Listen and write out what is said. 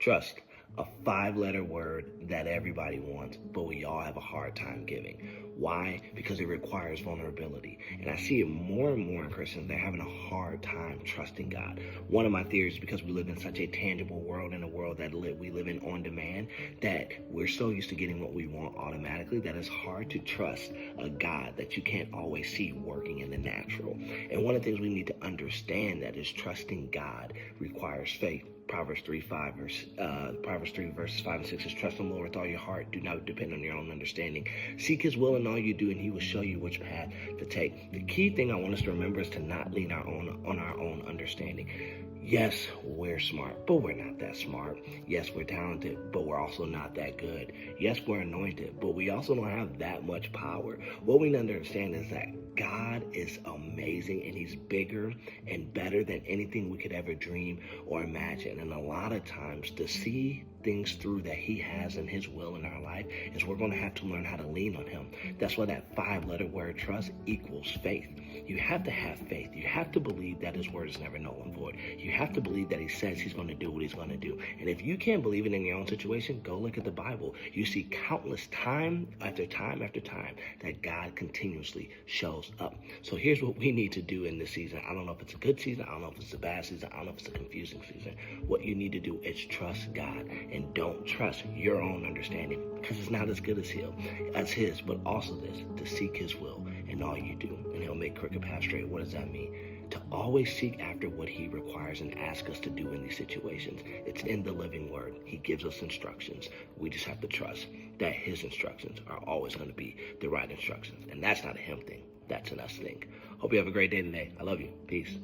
Trust, a 5-letter word that everybody wants, but we all have a hard time giving. Why? Because it requires vulnerability. And I see it more and more in Christians. They're having a hard time trusting God. One of my theories is because we live in such a tangible world, in a world that we live in on demand, that we're so used to getting what we want automatically that it's hard to trust a God that you can't always see working in the natural. And one of the things we need to understand that is trusting God requires faith. Proverbs 3 verses 5 and 6 says, trust in the Lord with all your heart. Do not depend on your own understanding. Seek his will in all you do, and he will show you which path to take. The key thing I want us to remember is to not lean on our own understanding. Yes, we're smart, but we're not that smart. Yes, we're talented, but we're also not that good. Yes, we're anointed, but we also don't have that much power. What we need to understand is that God is amazing, and he's bigger and better than anything we could ever dream or imagine. And a lot of times, to see things through that he has in his will in our life is we're going to have to learn how to lean on him. That's why that 5-letter word trust equals faith. You have to have faith. You have to believe that his word is never null and void. You have to believe that he says he's going to do what he's going to do. And if you can't believe it in your own situation, go look at the Bible. You see countless time after time after time that God continuously shows up. So here's what we need to do in this season. I don't know if it's a good season. I don't know if it's a bad season. I don't know if it's a confusing season. What you need to do is trust God, and don't trust your own understanding, because it's not as good as his, but also this, to seek his will in all you do, and he'll make crooked paths straight. What does that mean? To always seek after what he requires and ask us to do in these situations. It's in the living word. He gives us instructions. We just have to trust that his instructions are always going to be the right instructions. And that's not a him thing. That's an us thing. Hope you have a great day today. I love you. Peace.